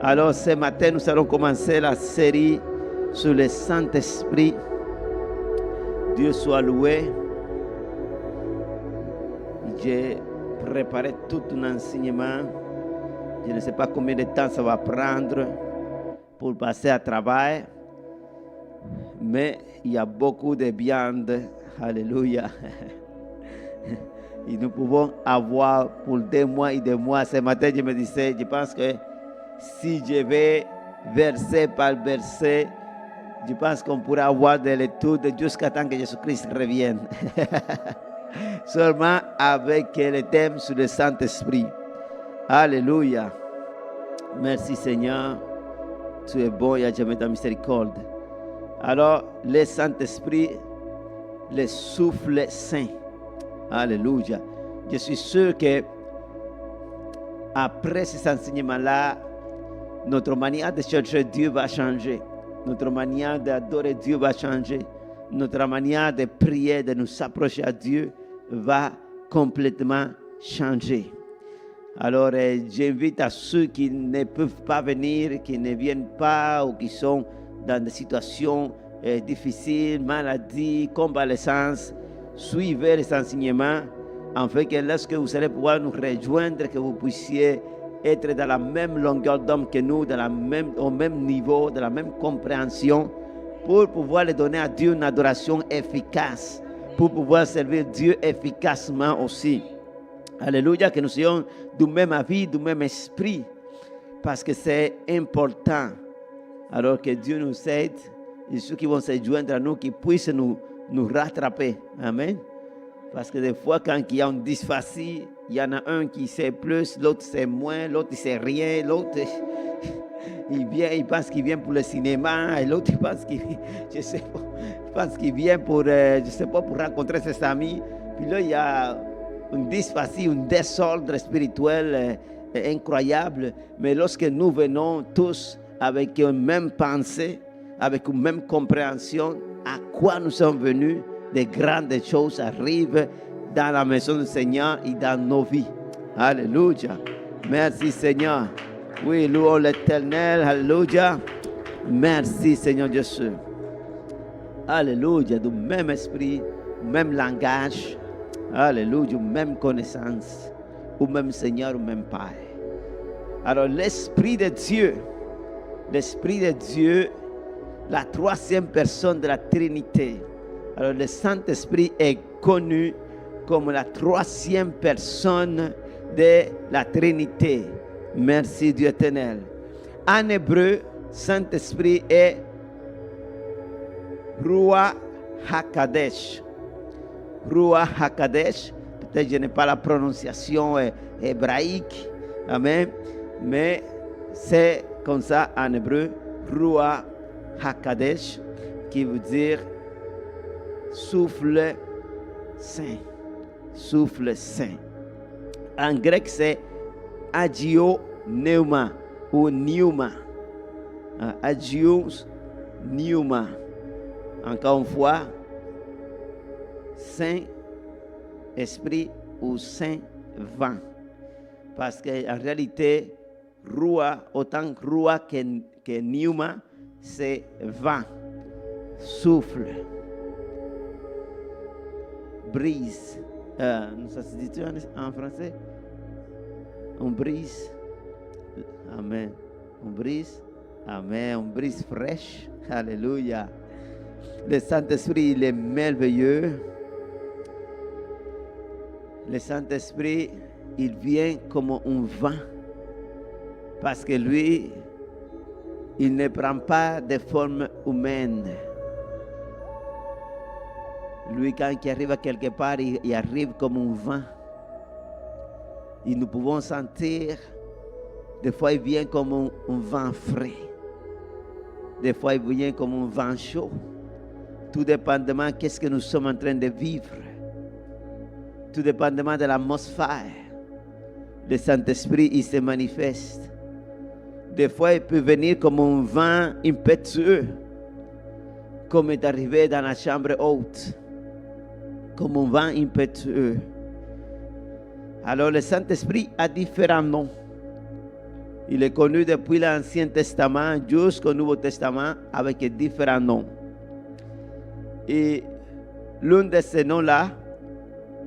Alors ce matin, nous allons commencer la série sur le Saint-Esprit. Dieu soit loué. J'ai préparé tout un enseignement. Je ne sais pas combien de temps ça va prendre pour passer à travail. Mais il y a beaucoup de viande. Alléluia. Et nous pouvons avoir pour des mois et des mois. Ce matin, je me disais, je pense que si je vais verset par verset, je pense qu'on pourra avoir de l'étude jusqu'à temps que Jésus-Christ revienne. Seulement avec le thème sur le Saint-Esprit. Alléluia. Merci Seigneur. Tu es bon et à jamais ta miséricorde. Alors, le Saint-Esprit, le souffle saint. Alléluia. Je suis sûr que après ces enseignements-là, notre manière de chercher Dieu va changer. Notre manière d'adorer Dieu va changer. Notre manière de prier, de nous approcher à Dieu va complètement changer. Alors, j'invite à ceux qui ne peuvent pas venir, qui ne viennent pas ou qui sont dans des situations difficiles, maladies, convalescence, suivez les enseignements, afin que lorsque vous allez pouvoir nous rejoindre, que vous puissiez être dans la même longueur d'homme que nous, au même niveau, de la même compréhension, pour pouvoir les donner à Dieu une adoration efficace, pour pouvoir servir Dieu efficacement aussi. Alléluia, que nous soyons du même avis, du même esprit, parce que c'est important. Alors que Dieu nous aide, et ceux qui vont se joindre à nous, qui puissent nous rattraper. Amen. Parce que des fois, quand il y a une dysphasie, il y en a un qui sait plus, l'autre sait moins, l'autre il sait rien, l'autre il pense qu'il vient pour le cinéma, et l'autre il pense qu'il vient pour, pour rencontrer ses amis. Puis là, il y a une dysphasie, un désordre spirituel incroyable. Mais lorsque nous venons tous avec une même pensée, avec une même compréhension, à quoi nous sommes venus, de grandes choses arrivent dans la maison du Seigneur et dans nos vies. Alléluia. Merci Seigneur. Oui, louons l'Éternel. Alléluia. Merci Seigneur Jésus. Alléluia. Du même esprit, même langage. Alléluia. Même connaissance. Au même Seigneur, au même Père. Alors l'Esprit de Dieu, la troisième personne de la Trinité. Alors le Saint-Esprit est connu comme la troisième personne de la Trinité. Merci Dieu éternel. En hébreu, Saint-Esprit est Ruach HaKadosh. Ruach HaKadosh. Peut-être que je n'ai pas la prononciation hébraïque. Amen. Mais c'est comme ça en hébreu. Ruach HaKadosh, qui veut dire souffle saint. Souffle saint. En grec, c'est agio pneuma ou pneuma. Agios pneuma. Encore une fois, saint esprit ou saint vent. Parce qu'en réalité, rua, autant rua que pneuma, c'est vent, souffle, brise. Ça se dit en français? On brise. Amen. On brise. Amen. On brise fraîche. Alléluia. Le Saint-Esprit, il est merveilleux. Le Saint-Esprit, il vient comme un vent. Parce que lui, il ne prend pas de forme humaine. Lui, quand il arrive à quelque part, il arrive comme un vent. Et nous pouvons sentir, des fois il vient comme un vent frais. Des fois il vient comme un vent chaud. Tout dépendamment de qu'est-ce que nous sommes en train de vivre. Tout dépendamment de l'atmosphère. Le Saint-Esprit, il se manifeste. Des fois, il peut venir comme un vent impétueux, comme est arrivé dans la chambre haute, comme un vent impétueux. Alors, le Saint-Esprit a différents noms. Il est connu depuis l'Ancien Testament jusqu'au Nouveau Testament avec différents noms. Et l'un de ces noms-là,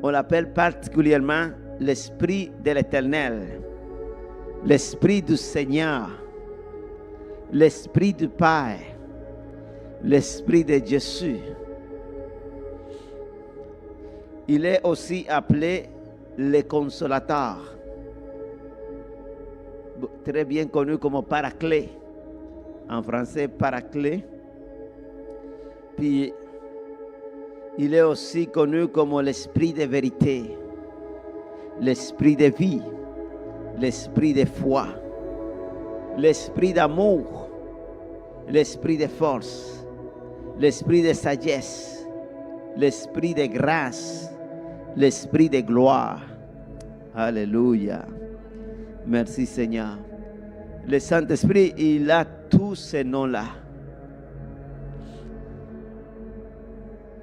on l'appelle particulièrement l'Esprit de l'Éternel, l'Esprit du Seigneur, l'Esprit du Père, l'Esprit de Jésus. Il est aussi appelé le Consolateur, très bien connu comme Paraclet, en français Paraclet. Puis il est aussi connu comme l'Esprit de vérité, l'Esprit de vie, l'Esprit de foi, l'Esprit d'amour, l'Esprit de force, l'Esprit de sagesse, l'Esprit de grâce, l'Esprit de gloire. Alléluia. Merci Seigneur. Le Saint-Esprit, il a tous ces noms-là.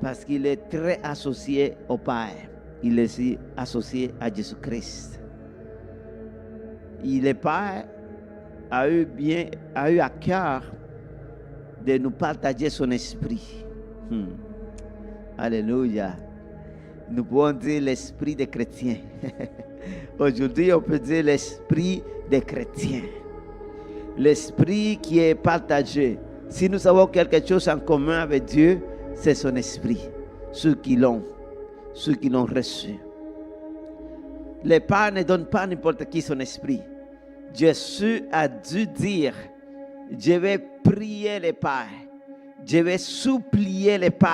Parce qu'il est très associé au Père. Il est aussi associé à Jésus-Christ. Le Père a eu à cœur de nous partager son esprit. Alléluia. Nous pouvons dire l'esprit des chrétiens. Aujourd'hui, on peut dire l'esprit des chrétiens. L'esprit qui est partagé. Si nous avons quelque chose en commun avec Dieu, c'est son esprit. Ceux qui l'ont reçu. Le Père ne donne pas n'importe qui son esprit. Jésus a dû dire, je vais prier le Père, je vais supplier le Père,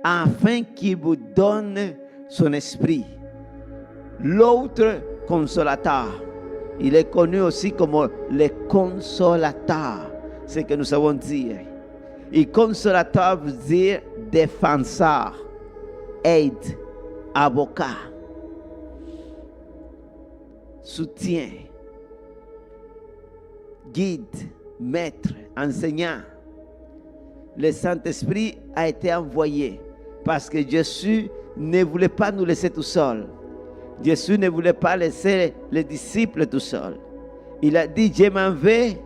afin qu'il vous donne son esprit. L'autre consolateur, il est connu aussi comme le consolateur, c'est ce que nous savons dire. Et consolateur veut dire défenseur, aide, avocat, soutien, guide, maître, enseignant. Le Saint-Esprit a été envoyé parce que Jésus ne voulait pas nous laisser tout seuls. Jésus ne voulait pas laisser les disciples tout seuls. Il a dit, je m'en vais,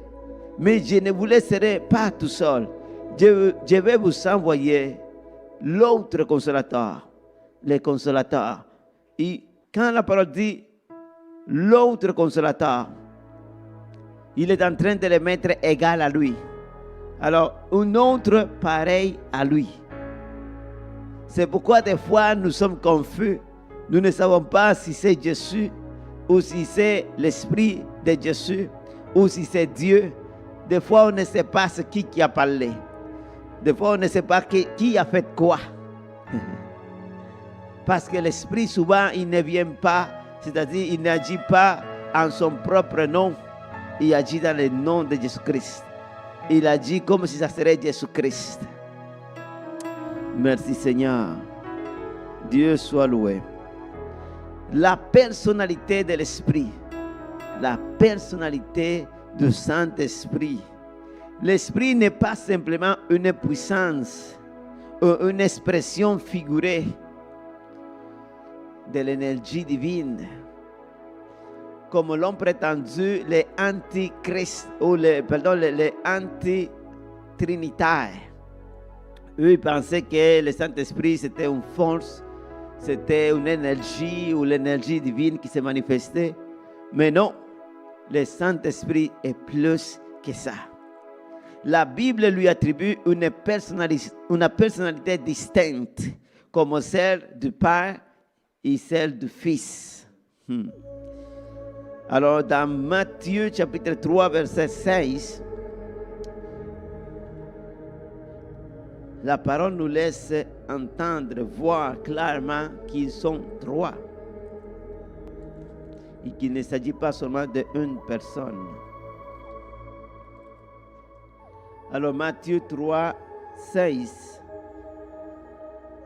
mais je ne vous laisserai pas tout seul. Je vais vous envoyer l'autre consolateur, le consolateur. Et quand la parole dit l'autre consolateur, il est en train de le mettre égal à lui. Alors, un autre pareil à lui. C'est pourquoi des fois nous sommes confus. Nous ne savons pas si c'est Jésus ou si c'est l'Esprit de Jésus ou si c'est Dieu. Des fois, on ne sait pas ce qui a parlé. Des fois, on ne sait pas qui a fait quoi. Parce que l'Esprit, souvent, il ne vient pas, c'est-à-dire, il n'agit pas en son propre nom. Il agit dans le nom de Jésus-Christ. Il agit comme si ça serait Jésus-Christ. Merci Seigneur. Dieu soit loué. La personnalité de l'Esprit. La personnalité du Saint-Esprit. L'Esprit n'est pas simplement une puissance ou une expression figurée de l'énergie divine. Comme l'ont prétendu les antichrist ou les anti-trinitaires. Eux, ils pensaient que le Saint-Esprit, c'était une force, c'était une énergie ou l'énergie divine qui se manifestait. Mais non, le Saint-Esprit est plus que ça. La Bible lui attribue une personnalité distincte, comme celle du Père et celle du Fils. Alors, dans Matthieu chapitre 3, verset 16, la parole nous laisse entendre, voir clairement qu'ils sont trois. Et qu'il ne s'agit pas seulement d'une personne. Alors, Matthieu 3, 16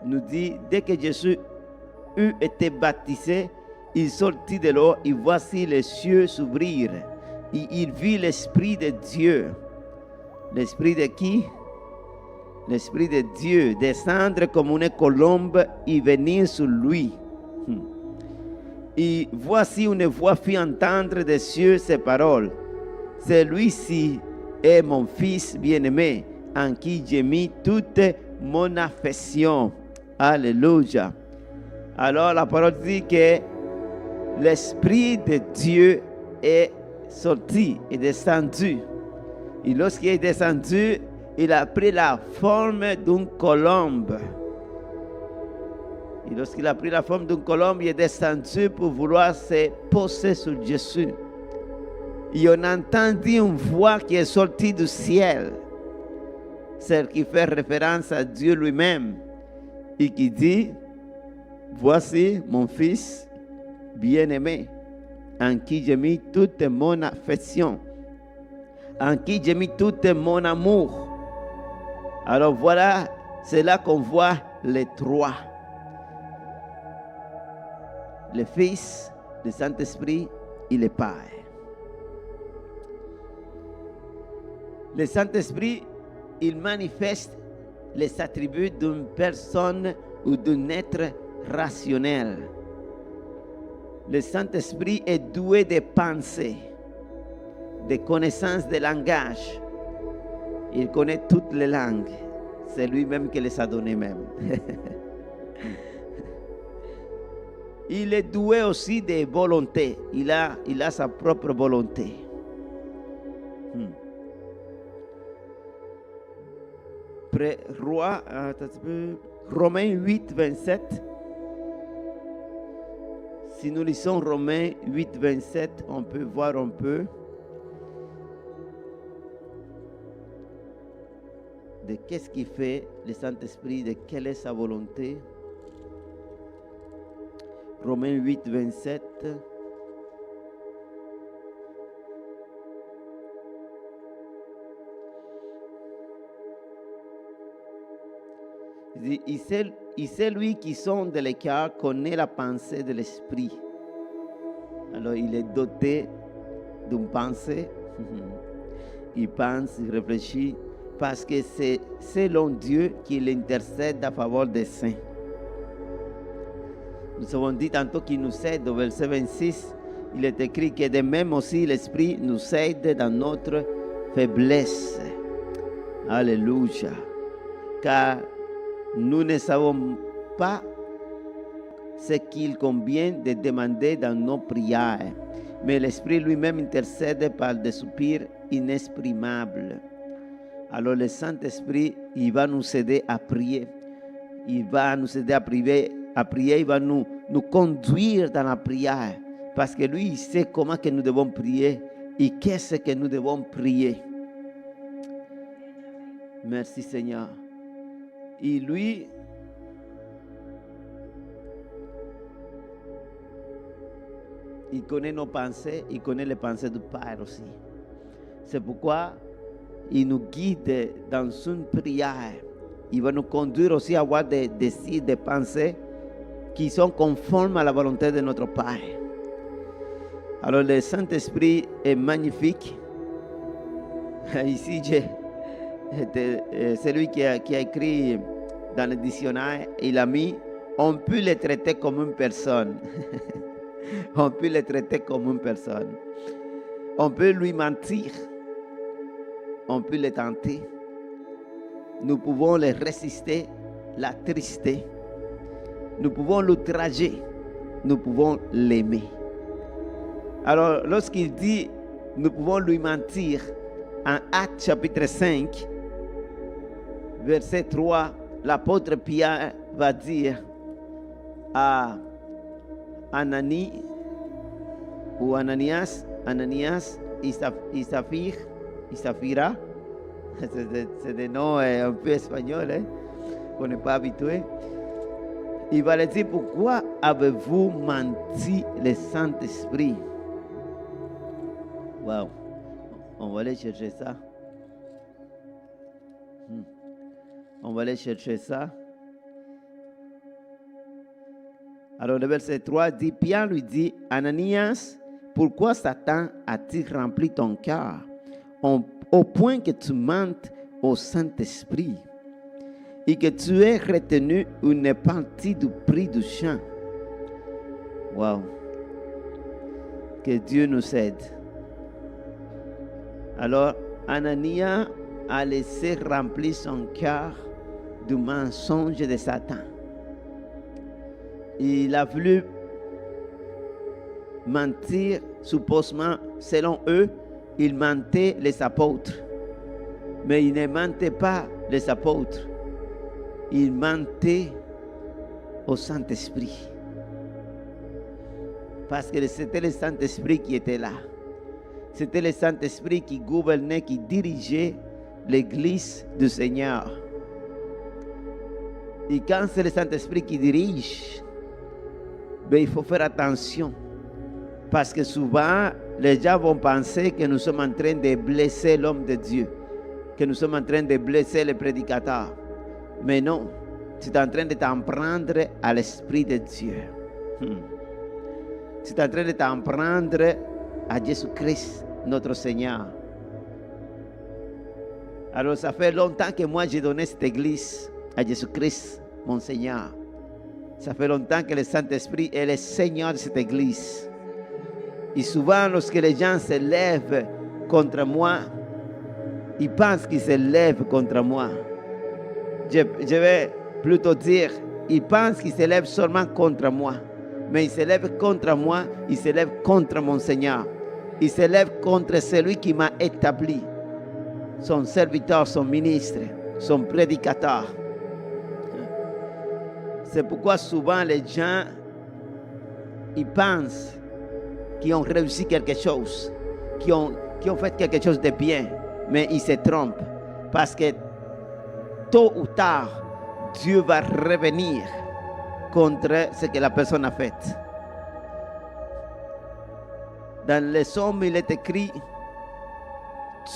nous dit, dès que Jésus eut été baptisé, il sortit de l'eau et voici les cieux s'ouvrir. Et il vit l'Esprit de Dieu. L'Esprit de qui? L'Esprit de Dieu descendre comme une colombe et venir sur lui. Et voici une voix fit entendre des cieux ces paroles. Celui-ci est mon fils bien-aimé, en qui j'ai mis toute mon affection. Alléluia. Alors la parole dit que l'Esprit de Dieu est sorti, est descendu. Et lorsqu'il est descendu, il a pris la forme d'une colombe. Et lorsqu'il a pris la forme d'une colombe, il est descendu pour vouloir se poser sur Jésus. Et on a entendu une voix qui est sortie du ciel, celle qui fait référence à Dieu lui-même, et qui dit, voici mon fils bien-aimé, en qui j'ai mis toute mon affection, en qui j'ai mis tout mon amour. Alors voilà, c'est là qu'on voit les trois. Le Fils, le Saint-Esprit et le Père. Le Saint-Esprit, il manifeste les attributs d'une personne ou d'un être rationnel. Le Saint-Esprit est doué de pensées, de connaissances de langage. Il connaît toutes les langues. C'est lui-même qui les a données même. Il est doué aussi de volonté. Il a sa propre volonté. Romains 8, 27. Si nous lisons Romains 8, 27, on peut voir un peu de qu'est-ce qui fait le Saint-Esprit, de quelle est sa volonté. Romains 8, 27. Il dit, celui qui sonde de l'écart connaît la pensée de l'esprit. Alors il est doté d'une pensée. Il pense, il réfléchit, parce que c'est selon Dieu qu'il intercède à faveur des saints. Nous avons dit tantôt qu'il nous aide, au verset 26, il est écrit que de même aussi l'Esprit nous aide dans notre faiblesse. Alléluia. Car nous ne savons pas ce qu'il convient de demander dans nos prières, mais l'Esprit lui-même intercède par des soupirs inexprimables. Alors le Saint-Esprit, il va nous aider à prier. Il va nous aider à prier, il va nous conduire dans la prière. Parce que lui, il sait comment que nous devons prier et qu'est-ce que nous devons prier. Merci Seigneur. Et lui, il connaît nos pensées, il connaît les pensées du Père aussi. C'est pourquoi il nous guide dans une prière. Il va nous conduire aussi à avoir des désirs, des pensées qui sont conformes à la volonté de notre Père. Alors le Saint-Esprit est magnifique. Ici, c'est lui qui a écrit dans le dictionnaire, il a mis, on peut le traiter comme une personne. On peut le traiter comme une personne. On peut lui mentir. On peut le tenter. Nous pouvons le résister, l'attrister. Nous pouvons l'outrager. Nous pouvons l'aimer. Alors, lorsqu'il dit, nous pouvons lui mentir, en Actes chapitre 5, verset 3, l'apôtre Pierre va dire à Ananias et Saphira, c'est des noms un peu espagnols, hein, qu'on n'est pas habitué. Il va leur dire, pourquoi avez-vous menti le Saint-Esprit? Wow. On va aller chercher ça. On va aller chercher ça. Alors le verset 3 dit, Pierre lui dit, Ananias, pourquoi Satan a-t-il rempli ton cœur au point que tu mentes au Saint-Esprit et que tu aies retenu une partie du prix du champ? Wow. Que Dieu nous aide. Alors, Anania a laissé remplir son cœur du mensonge de Satan. Il a voulu mentir, supposément, selon eux, il mentait les apôtres. Mais il ne mentait pas les apôtres. Il mentait au Saint-Esprit. Parce que c'était le Saint-Esprit qui était là. C'était le Saint-Esprit qui gouvernait, qui dirigeait l'Église du Seigneur. Et quand c'est le Saint-Esprit qui dirige, ben, il faut faire attention. Parce que souvent, les gens vont penser que nous sommes en train de blesser l'homme de Dieu. Que nous sommes en train de blesser les prédicateurs. Mais non, tu es en train de t'en prendre à l'Esprit de Dieu. Tu es en train de t'en prendre à Jésus-Christ, notre Seigneur. Alors, ça fait longtemps que moi, j'ai donné cette église à Jésus-Christ, mon Seigneur. Ça fait longtemps que le Saint-Esprit est le Seigneur de cette église. Et souvent, lorsque les gens se lèvent contre moi, ils pensent qu'ils se lèvent contre moi. Je vais plutôt dire, ils pensent qu'ils se lèvent seulement contre moi. Mais ils se lèvent contre moi, ils se lèvent contre mon Seigneur. Ils se lèvent contre celui qui m'a établi. Son serviteur, son ministre, son prédicateur. C'est pourquoi souvent les gens, ils pensent qu'ils ont réussi quelque chose, qu'ils ont fait quelque chose de bien, mais ils se trompent. Parce que tôt ou tard, Dieu va revenir contre ce que la personne a fait. Dans les Psaumes, il est écrit,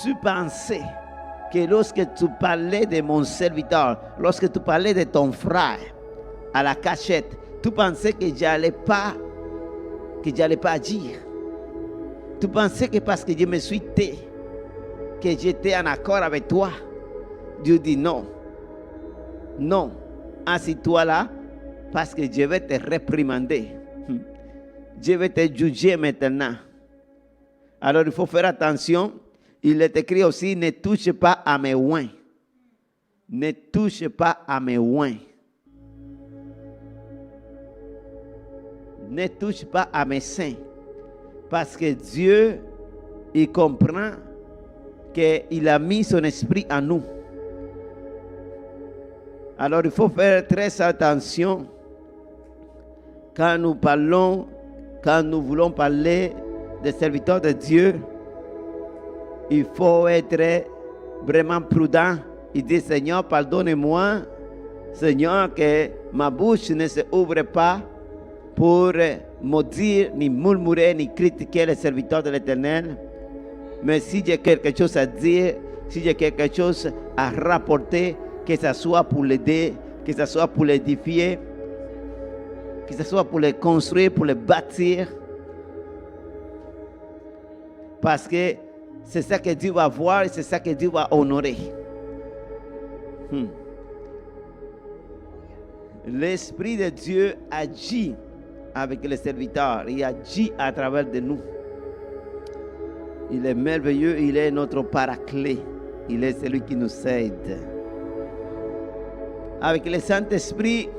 tu pensais que lorsque tu parlais de mon serviteur, lorsque tu parlais de ton frère à la cachette, tu pensais que j'allais pas agir. Tu pensais que parce que je me suis tais, que j'étais en accord avec toi. Dieu dit non. Non, assis-toi là, parce que je vais te réprimander. Je vais te juger maintenant. Alors il faut faire attention. Il est écrit aussi, ne touche pas à mes oins. Ne touche pas à mes oins. Ne touche pas à mes saints. Parce que Dieu, il comprend qu'il a mis son esprit en nous. Alors il faut faire très attention quand nous parlons, quand nous voulons parler des serviteurs de Dieu. Il faut être vraiment prudent. Il dit, Seigneur, pardonne-moi, Seigneur, que ma bouche ne se ouvre pas pour maudire, ni murmurer, ni critiquer les serviteurs de l'Éternel. Mais si j'ai quelque chose à dire, si j'ai quelque chose à rapporter, que ce soit pour l'aider, que ce soit pour l'édifier, que ce soit pour les construire, pour les bâtir. Parce que c'est ça que Dieu va voir et c'est ça que Dieu va honorer. L'Esprit de Dieu agit avec les serviteurs. Il agit à travers de nous. Il est merveilleux, il est notre paraclet. Il est celui qui nous aide. Avec le Saint-Esprit,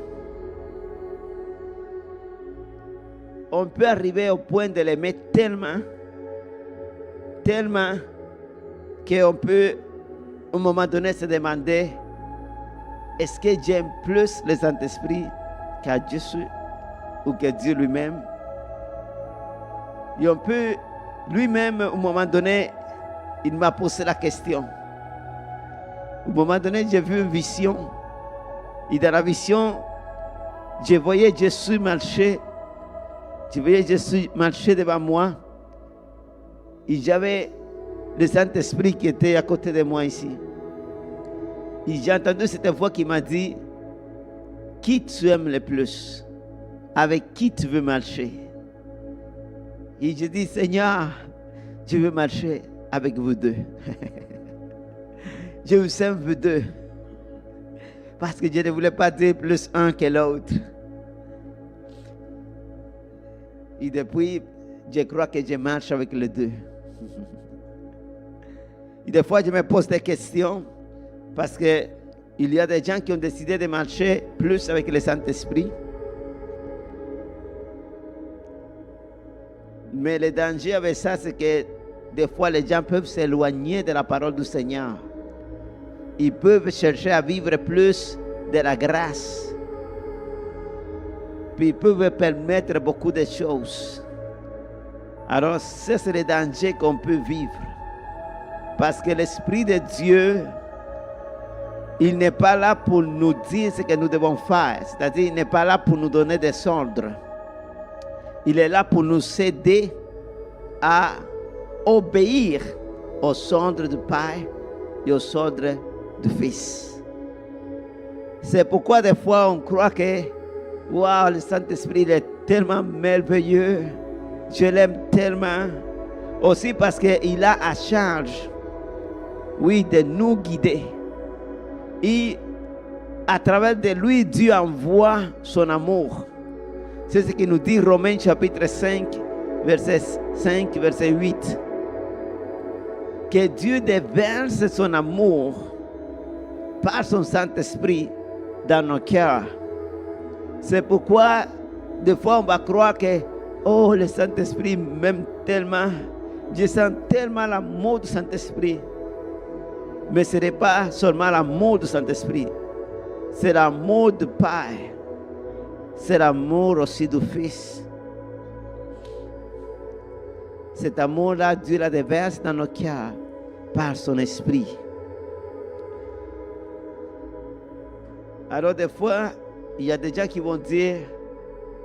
on peut arriver au point de l'aimer tellement qu'on peut, à un moment donné, se demander, est-ce que j'aime plus le Saint-Esprit qu'à Jésus ou que Dieu lui-même? Et on peut, lui-même, à un moment donné, il m'a posé la question. À un moment donné, j'ai vu une vision. Et dans la vision, je voyais Jésus marcher. Je voyais Jésus marcher devant moi. Et j'avais le Saint-Esprit qui était à côté de moi ici. Et j'ai entendu cette voix qui m'a dit, qui tu aimes le plus? Avec qui tu veux marcher? Et je dis, Seigneur, je veux marcher avec vous deux. Je vous aime vous deux. Parce que je ne voulais pas dire plus un que l'autre. Et depuis, je crois que je marche avec les deux. Et des fois, je me pose des questions parce qu'il y a des gens qui ont décidé de marcher plus avec le Saint-Esprit. Mais le danger avec ça, c'est que des fois, les gens peuvent s'éloigner de la parole du Seigneur. Ils peuvent chercher à vivre plus de la grâce. Puis ils peuvent permettre beaucoup de choses. Alors, c'est le danger qu'on peut vivre. Parce que l'Esprit de Dieu, il n'est pas là pour nous dire ce que nous devons faire. C'est-à-dire, il n'est pas là pour nous donner des ordres. Il est là pour nous aider à obéir aux ordres du Père et aux ordres du Fils. C'est pourquoi des fois on croit que wow, le Saint-Esprit il est tellement merveilleux, je l'aime tellement. Aussi parce qu'il a à charge, oui, de nous guider. Et à travers de lui, Dieu envoie son amour. C'est ce qui nous dit Romains chapitre 5, verset 5, verset 8. Que Dieu déverse son amour par son Saint-Esprit dans nos cœurs. C'est pourquoi, des fois, on va croire que, oh, le Saint-Esprit m'aime tellement. Je sens tellement l'amour du Saint-Esprit. Mais ce n'est pas seulement l'amour du Saint-Esprit. C'est l'amour du Père. C'est l'amour aussi du Fils. Cet amour-là, Dieu la déverse dans nos cœurs par son Esprit. Alors des fois, il y a des gens qui vont dire,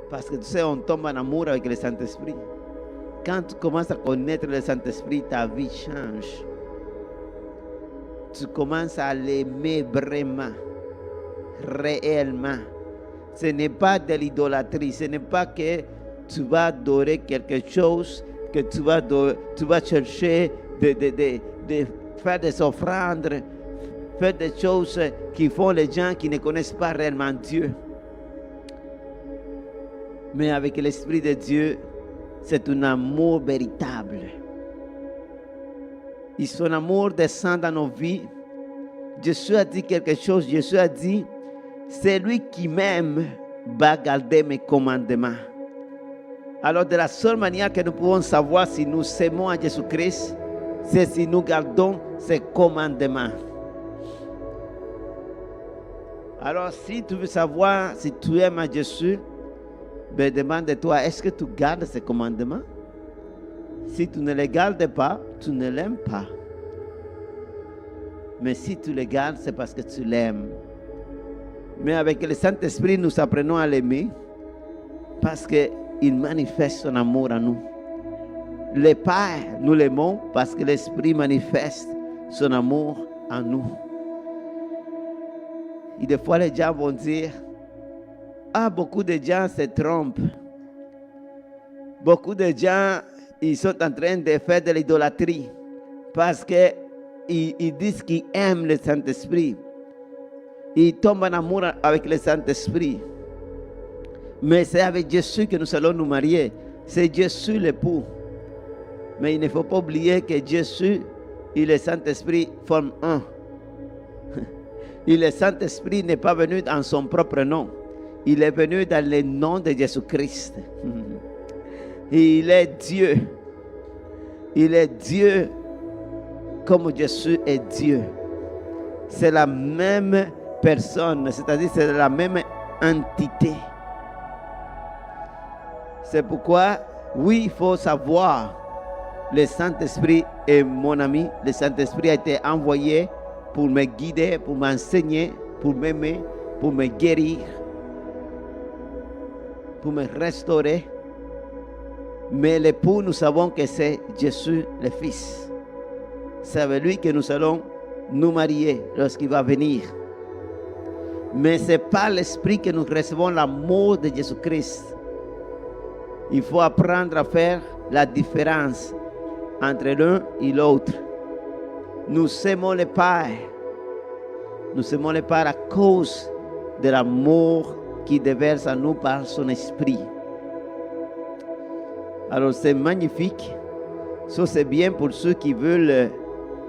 parce que tu sais, on tombe en amour avec le Saint-Esprit. Quand tu commences à connaître le Saint-Esprit, ta vie change. Tu commences à l'aimer vraiment, réellement. Ce n'est pas de l'idolâtrie, ce n'est pas que tu vas adorer quelque chose, que tu vas chercher de faire des offrandes, faire des choses qui font les gens qui ne connaissent pas réellement Dieu. Mais avec l'Esprit de Dieu, c'est un amour véritable. Et son amour descend dans nos vies. Jésus a dit quelque chose. Jésus a dit, celui qui m'aime va garder mes commandements. Alors de la seule manière que nous pouvons savoir si nous aimons à Jésus-Christ, c'est si nous gardons ses commandements. Alors si tu veux savoir si tu aimes à Jésus, ben demande-toi, est-ce que tu gardes ses commandements? Si tu ne les gardes pas, tu ne l'aimes pas. Mais si tu les gardes, c'est parce que tu l'aimes. Mais avec le Saint-Esprit, nous apprenons à l'aimer parce qu'il manifeste son amour en nous. Le Père, nous l'aimons parce que l'Esprit manifeste son amour en nous. Et des fois, les gens vont dire, ah, beaucoup de gens se trompent. Beaucoup de gens, ils sont en train de faire de l'idolâtrie parce qu'ils disent qu'ils aiment le Saint-Esprit. Ils tombent en amour avec le Saint-Esprit. Mais c'est avec Jésus que nous allons nous marier. C'est Jésus l'époux. Mais il ne faut pas oublier que Jésus et le Saint-Esprit forment un. Et le Saint-Esprit n'est pas venu dans son propre nom. Il est venu dans le nom de Jésus-Christ. Il est Dieu. Il est Dieu comme Jésus est Dieu. C'est la même personne, c'est-à-dire c'est la même entité. C'est pourquoi, oui, il faut savoir, le Saint-Esprit est mon ami. Le Saint-Esprit a été envoyé pour me guider, pour m'enseigner, pour m'aimer, pour me guérir, pour me restaurer. Mais l'époux, nous savons que c'est Jésus le Fils. C'est avec lui que nous allons nous marier lorsqu'il va venir. Mais c'est par l'Esprit que nous recevons l'amour de Jésus-Christ. Il faut apprendre à faire la différence entre l'un et l'autre. Nous aimons le Père. Nous aimons le Père à cause de l'amour qui déverse en nous par son Esprit. Alors c'est magnifique. Ça c'est bien pour ceux qui veulent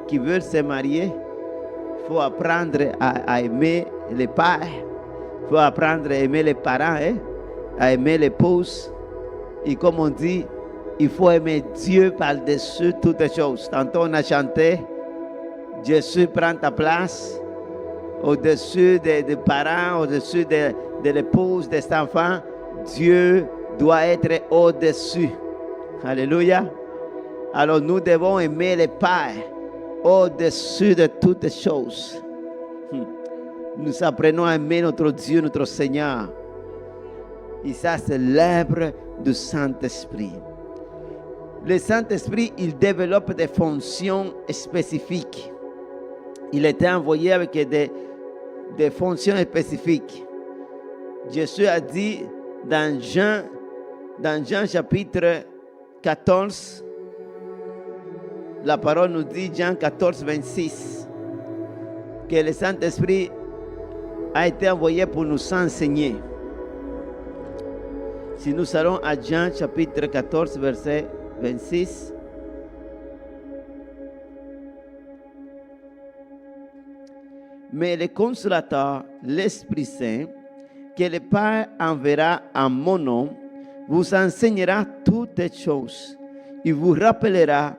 qui veulent se marier, il faut apprendre à aimer les pères. Il faut apprendre à aimer les parents, à aimer l'épouse. Et comme on dit, il faut aimer Dieu par-dessus toutes les choses. Tantôt on a chanté, Jésus prend ta place au-dessus des parents, au-dessus de l'épouse, des enfants. Dieu doit être au-dessus. Alléluia. Alors nous devons aimer les pères au-dessus de toutes les choses. Nous apprenons à aimer notre Dieu, notre Seigneur. Et ça, c'est l'œuvre du Saint-Esprit. Le Saint-Esprit, il développe des fonctions spécifiques. Il était envoyé avec des fonctions spécifiques. Jésus a dit dans Jean chapitre 14, la parole nous dit, Jean 14, 26, que le Saint-Esprit a été envoyé pour nous enseigner. Si nous allons à Jean chapitre 14, verset 26, mais le Consolateur, l'Esprit Saint, que le Père enverra en mon nom, vous enseignera toutes les choses. Il vous rappellera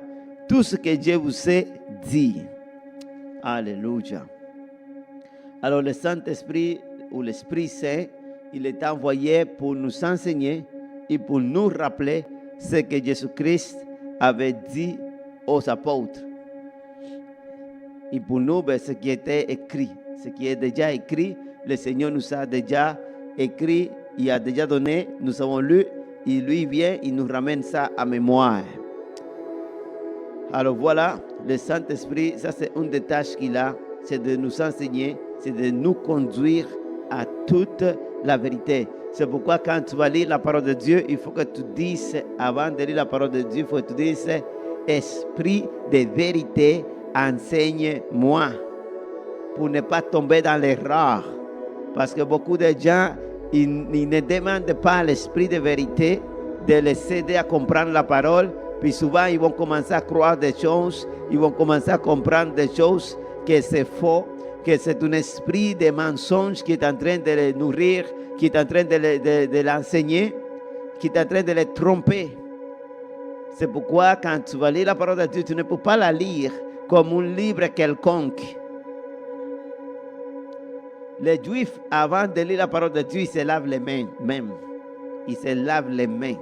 tout ce que je vous ai dit. Alléluia. Alors le Saint-Esprit ou l'Esprit Saint, il est envoyé pour nous enseigner et pour nous rappeler ce que Jésus-Christ avait dit aux apôtres. Et pour nous, ce qui était écrit, ce qui est déjà écrit, le Seigneur nous a déjà écrit, il a déjà donné, nous avons lu, et lui vient, il nous ramène ça à mémoire. Alors voilà, le Saint-Esprit, ça c'est une des tâches qu'il a, c'est de nous enseigner, c'est de nous conduire à toute la vérité. C'est pourquoi quand tu vas lire la parole de Dieu, il faut que tu dises, avant de lire la parole de Dieu, il faut que tu dises, Esprit de vérité, enseigne-moi, pour ne pas tomber dans l'erreur. Parce que beaucoup de gens, ils ne demandent pas à l'Esprit de vérité de les aider à comprendre la parole. Puis souvent, ils vont commencer à croire des choses, ils vont commencer à comprendre des choses que c'est faux, que c'est un esprit de mensonge qui est en train de les nourrir, qui est en train de l'enseigner, qui est en train de les tromper. C'est pourquoi quand tu vas lire la parole de Dieu, tu ne peux pas la lire comme un livre quelconque. Les Juifs, avant de lire la parole de Dieu, ils se lavent les mains même. Ils se lavent les mains.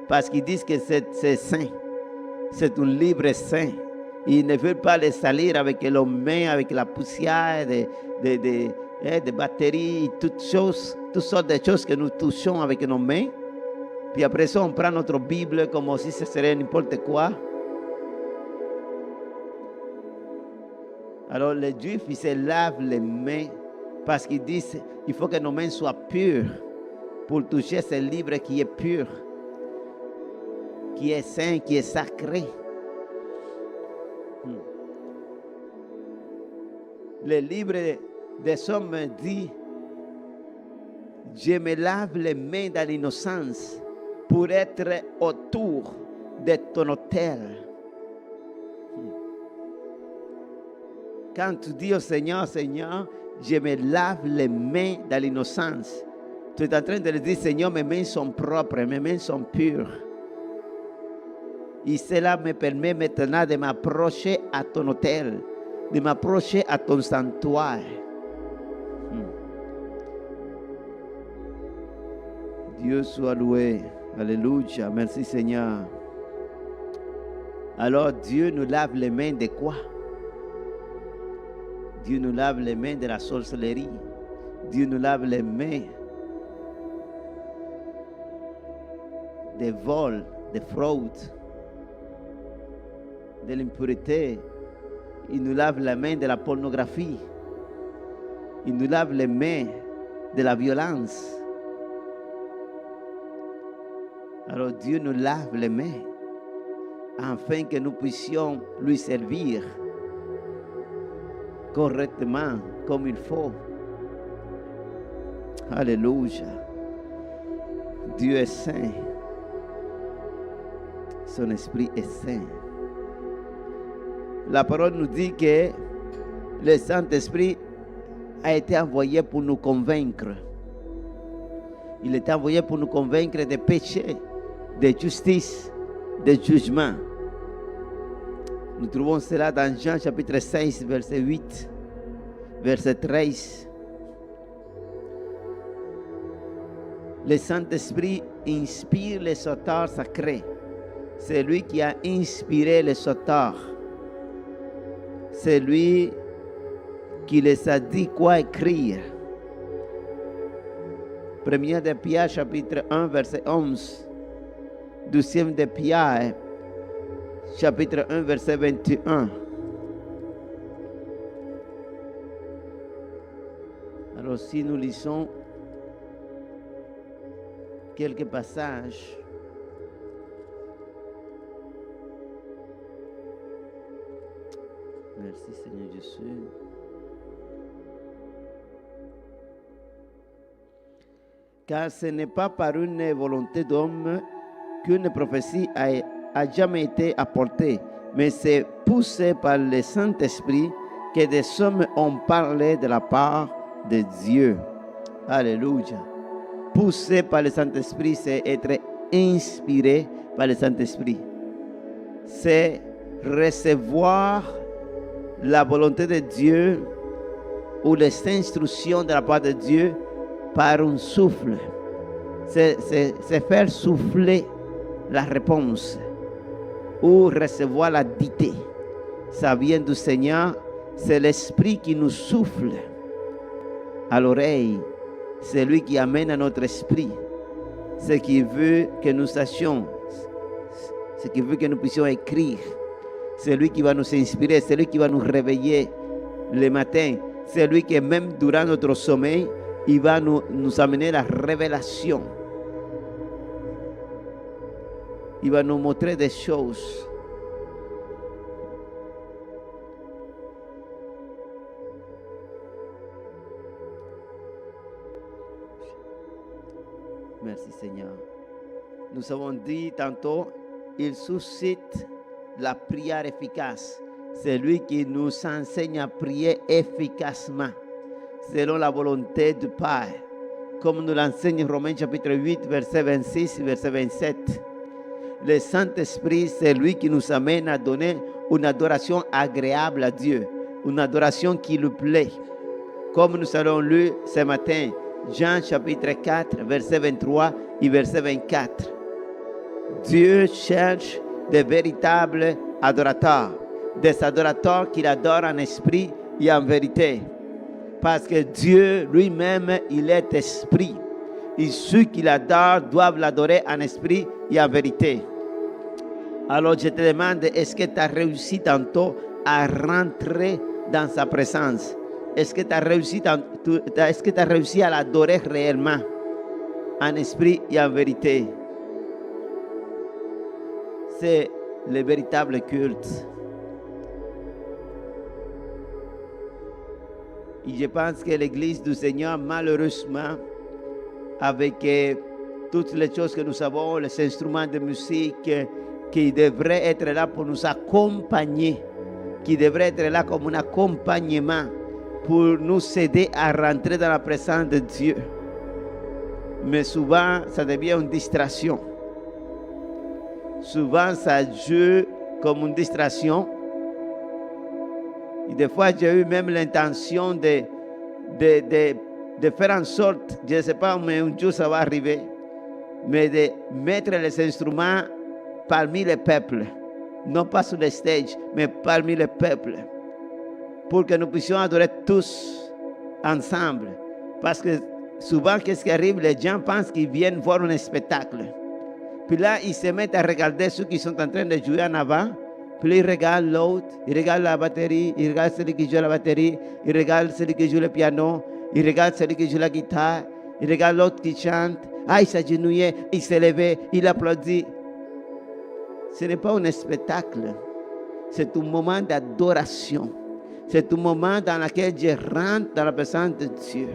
Parce qu'ils disent que c'est saint. C'est un livre saint. Ils ne veulent pas les salir avec les mains, avec la poussière, des batteries, toutes sortes de choses que nous touchons avec nos mains. Puis après ça, on prend notre Bible comme si ce serait n'importe quoi. Alors les Juifs, ils se lavent les mains parce qu'ils disent qu'il faut que nos mains soient pures pour toucher ce livre qui est pur, qui est saint, qui est sacré. Le livre des hommes dit, je me lave les mains dans l'innocence pour être autour de ton autel. Quand tu dis au Seigneur, Seigneur, je me lave les mains dans l'innocence, tu es en train de lui dire, Seigneur, mes mains sont propres, mes mains sont pures. Et cela me permet maintenant de m'approcher à ton autel, de m'approcher à ton sanctuaire. Dieu soit loué. Alléluia. Merci Seigneur. Alors Dieu nous lave les mains de quoi? Dieu nous lave les mains de la sorcellerie. Dieu nous lave les mains des vols, des fraudes, de l'impureté. Il nous lave les mains de la pornographie. Il nous lave les mains de la violence. Alors Dieu nous lave les mains afin que nous puissions lui servir correctement, comme il faut. Alléluia. Dieu est saint. Son esprit est saint. la parole nous dit que le Saint-Esprit a été envoyé pour nous convaincre. Il est envoyé pour nous convaincre de péché, de justice, de jugement. Nous trouvons cela dans Jean chapitre 16, verset 8, verset 13. Le Saint-Esprit inspire les auteurs sacrés. C'est lui qui a inspiré les auteurs. C'est lui qui les a dit quoi écrire. 1 de Pierre, chapitre 1, verset 11. 2 de Pierre, chapitre 1, verset 21. Alors, si nous lisons quelques passages, merci Seigneur Jésus. Car ce n'est pas par une volonté d'homme qu'une prophétie a jamais été apportée, mais c'est poussé par le Saint-Esprit que des hommes ont parlé de la part de Dieu. Alléluia. Poussé par le Saint-Esprit, c'est être inspiré par le Saint-Esprit. C'est recevoir la volonté de Dieu ou les instructions de la part de Dieu par un souffle. C'est faire souffler la réponse ou recevoir la dictée. Ça vient du Seigneur. C'est l'Esprit qui nous souffle à l'oreille. C'est lui qui amène à notre esprit ce qui veut que nous sachions, ce qui veut que nous puissions écrire. C'est lui qui va nous inspirer, c'est lui qui va nous réveiller le matin. C'est lui qui, même durant notre sommeil, il va nous amener la révélation. Il va nous montrer des choses. Merci Seigneur. Nous avons dit tantôt, il suscite la prière efficace. C'est lui qui nous enseigne à prier efficacement, selon la volonté du Père. Comme nous l'enseigne Romains chapitre 8, verset 26, verset 27. Le Saint-Esprit, c'est lui qui nous amène à donner une adoration agréable à Dieu, une adoration qui lui plaît. Comme nous allons lu ce matin, Jean chapitre 4, verset 23 et verset 24. Dieu cherche de véritables adorateurs, des adorateurs qui l'adorent en esprit et en vérité. Parce que Dieu lui-même, il est esprit. Et ceux qui l'adorent doivent l'adorer en esprit et en vérité. Alors je te demande, est-ce que tu as réussi tantôt à rentrer dans sa présence? Est-ce que tu as réussi à l'adorer réellement, en esprit et en vérité? C'est le véritable culte. Et je pense que l'Église du Seigneur, malheureusement, avec toutes les choses que nous avons, les instruments de musique qui devraient être là pour nous accompagner, qui devraient être là comme un accompagnement pour nous aider à rentrer dans la présence de Dieu. Mais souvent, ça devient une distraction. Souvent, ça joue comme une distraction. Et des fois, j'ai eu même l'intention de faire en sorte, je ne sais pas, mais un jour ça va arriver, mais de mettre les instruments parmi les peuples. Non pas sur les stages, mais parmi les peuples. Pour que nous puissions adorer tous ensemble. Parce que souvent, qu'est-ce qui arrive? Les gens pensent qu'ils viennent voir un spectacle. Puis là, ils se mettent à regarder ceux qui sont en train de jouer en avant. Puis ils regardent l'autre, ils regardent la batterie, ils regardent celui qui joue la batterie, ils regardent celui qui joue le piano, ils regardent celui qui joue la guitare, ils regardent l'autre qui chante. Ah, il s'agenouillait, il s'est levé, il applaudit. Ce n'est pas un spectacle. C'est un moment d'adoration. C'est un moment dans lequel je rentre dans la présence de Dieu.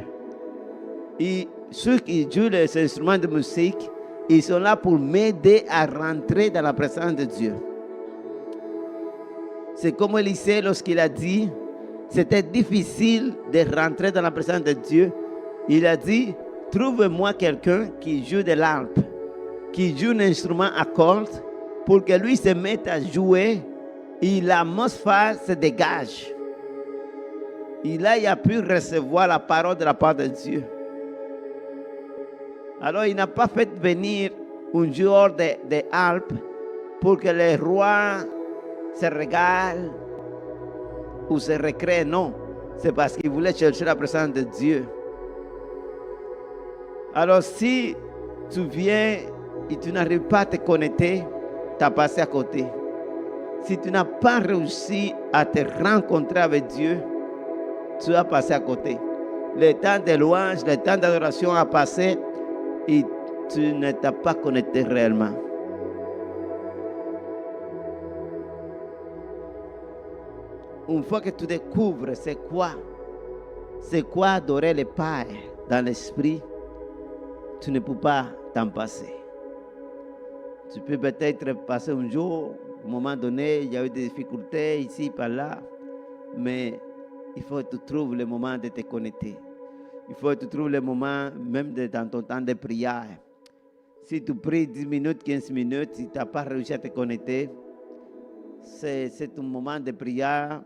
Et ceux qui jouent les instruments de musique, ils sont là pour m'aider à rentrer dans la présence de Dieu. C'est comme Élisée lorsqu'il a dit, c'était difficile de rentrer dans la présence de Dieu. Il a dit, trouve-moi quelqu'un qui joue de l'harpe, qui joue un instrument à cordes, pour que lui se mette à jouer et l'atmosphère se dégage. Et là, il a pu recevoir la parole de la part de Dieu. Alors, il n'a pas fait venir un joueur de harpe pour que les rois se régalent ou se récréent. Non, c'est parce qu'il voulait chercher la présence de Dieu. Alors, si tu viens et tu n'arrives pas à te connecter, tu as passé à côté. Si tu n'as pas réussi à te rencontrer avec Dieu, tu as passé à côté. Le temps de louange, le temps d'adoration a passé et tu ne t'as pas connecté réellement. Une fois que tu découvres c'est quoi adorer le Père dans l'esprit, tu ne peux pas t'en passer. Tu peux peut-être passer un jour, à un moment donné, il y a eu des difficultés ici, par là, mais il faut que tu trouves le moment de te connecter. Il faut que tu trouves le moment, même dans ton temps de prière. Si tu pries 10 minutes, 15 minutes, si tu n'as pas réussi à te connecter, c'est un moment de prière.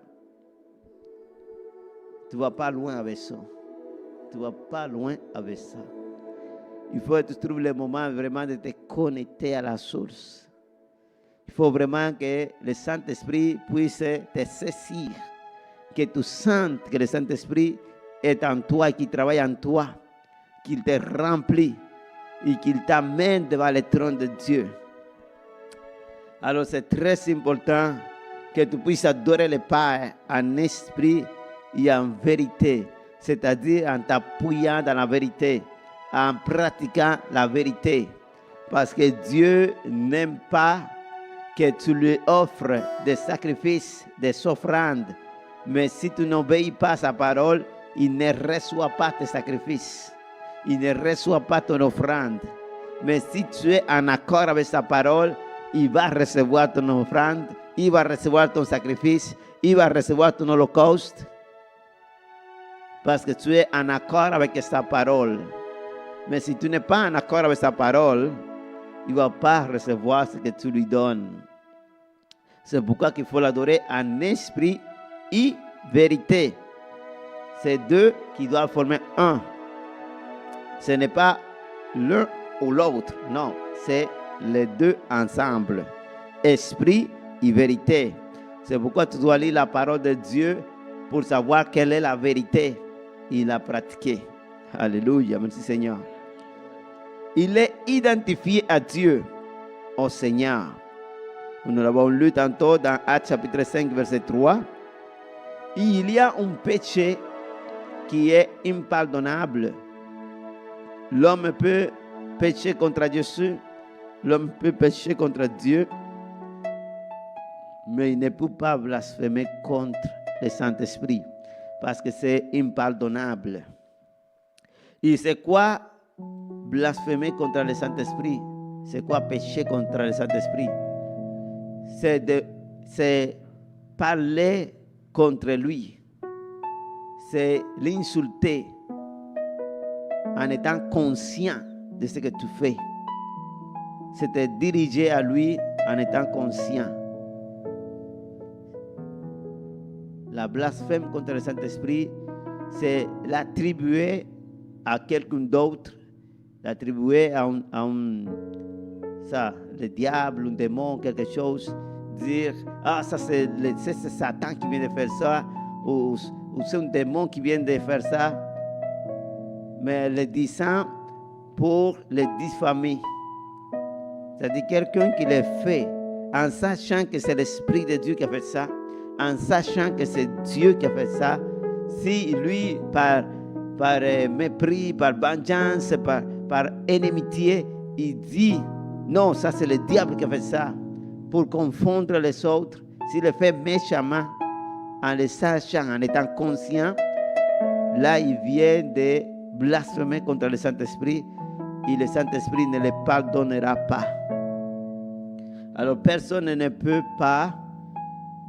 Tu ne vas pas loin avec ça. Tu ne vas pas loin avec ça. Il faut que tu trouves le moment vraiment de te connecter à la source. Il faut vraiment que le Saint-Esprit puisse te saisir. Que tu sentes que le Saint-Esprit est en toi et qu'il travaille en toi. Qu'il te remplit et qu'il t'amène devant le trône de Dieu. Alors c'est très important que tu puisses adorer le Père en esprit et en vérité. C'est-à-dire en t'appuyant dans la vérité. En pratiquant la vérité. Parce que Dieu n'aime pas que tu lui offres des sacrifices, des offrandes. Mais si tu n'obéis pas à sa parole, il ne reçoit pas tes sacrifices. Il ne reçoit pas ton offrande. Mais si tu es en accord avec sa parole, il va recevoir ton offrande, il va recevoir ton sacrifice, il va recevoir ton holocauste. Parce que tu es en accord avec sa parole. Mais si tu n'es pas en accord avec sa parole, il ne va pas recevoir ce que tu lui donnes. C'est pourquoi il faut l'adorer en esprit et vérité. C'est deux qui doivent former un. Ce n'est pas l'un ou l'autre. Non, c'est les deux ensemble. Esprit et vérité. C'est pourquoi tu dois lire la parole de Dieu pour savoir quelle est la vérité et la pratiquer. Alléluia, merci Seigneur. Il est identifié à Dieu, au Seigneur. Nous l'avons lu tantôt dans Actes chapitre 5, verset 3. Il y a un péché qui est impardonnable. L'homme peut pécher contre Jésus, l'homme peut pécher contre Dieu, mais il ne peut pas blasphémer contre le Saint-Esprit, parce que c'est impardonnable. Et c'est quoi blasphémer contre le Saint-Esprit? C'est quoi pécher contre le Saint-Esprit? C'est parler contre lui. C'est l'insulter en étant conscient de ce que tu fais. C'est te diriger à lui en étant conscient. La blasphème contre le Saint-Esprit, c'est l'attribuer à quelqu'un d'autre, l'attribuer à le diable, un démon, quelque chose, dire, ah, ça c'est Satan qui vient de faire ça, ou c'est un démon qui vient de faire ça, mais le disant pour le diffamer. C'est-à-dire quelqu'un qui le fait en sachant que c'est l'Esprit de Dieu qui a fait ça, en sachant que c'est Dieu qui a fait ça. Si lui, par mépris, par vengeance, par inimitié, il dit non, ça c'est le diable qui a fait ça, pour confondre les autres, s'il le fait méchamment, en le sachant, en étant conscient, là il vient de blasphémer contre le Saint-Esprit et le Saint-Esprit ne le pardonnera pas. Alors personne ne peut pas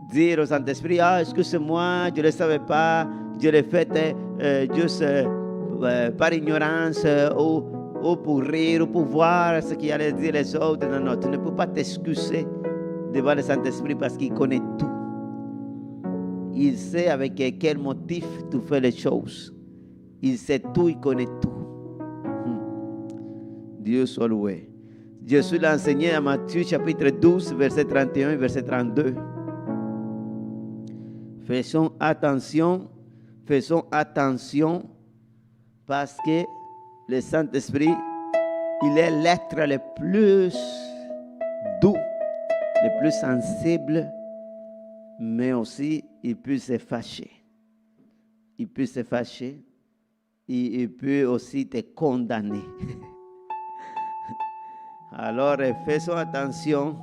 dire au Saint-Esprit, excuse-moi, je ne le savais pas, je l'ai fait juste par ignorance ou pour rire ou pour voir ce qu'il allait dire les autres. Non, non, tu ne peux pas t'excuser devant le Saint-Esprit parce qu'il connaît tout. Il sait avec quel motif tu fais les choses. Il sait tout, il connaît tout. Dieu soit loué. Jésus l'a enseigné à Matthieu chapitre 12, verset 31 et verset 32. Faisons attention parce que le Saint-Esprit, il est l'être le plus doux, le plus sensible, mais aussi il peut se fâcher. Il peut se fâcher. Il peut aussi te condamner. Alors, faisons attention.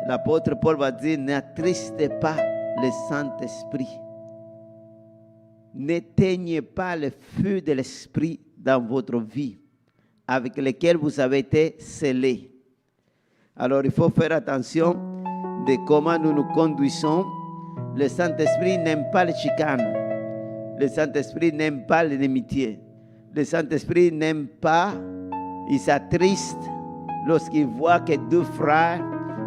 L'apôtre Paul va dire, n'attristez pas le Saint-Esprit. N'éteignez pas le feu de l'Esprit dans votre vie, avec lequel vous avez été scellés. Alors, il faut faire attention de comment nous nous conduisons. Le Saint-Esprit n'aime pas les chicanes. Le Saint-Esprit n'aime pas l'inimitié. Le Saint-Esprit n'aime pas, il s'attriste lorsqu'il voit que deux frères,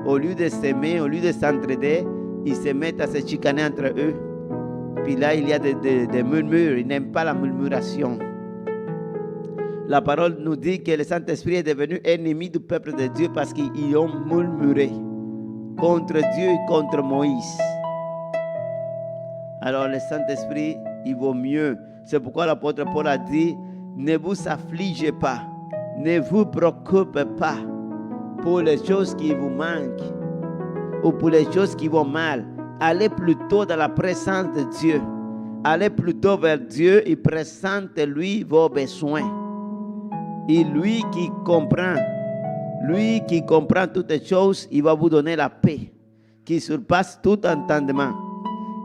au lieu de s'aimer, au lieu de s'entraider, ils se mettent à se chicaner entre eux. Puis là, il y a des murmures. Il n'aime pas la murmuration. La parole nous dit que le Saint-Esprit est devenu ennemi du peuple de Dieu parce qu'ils ont murmuré contre Dieu et contre Moïse. Alors le Saint-Esprit, il vaut mieux. C'est pourquoi l'apôtre Paul a dit, ne vous affligez pas, ne vous préoccupez pas pour les choses qui vous manquent ou pour les choses qui vont mal. Allez plutôt dans la présence de Dieu. Allez plutôt vers Dieu et présentez-lui vos besoins. Et lui qui comprend toutes les choses, il va vous donner la paix qui surpasse tout entendement.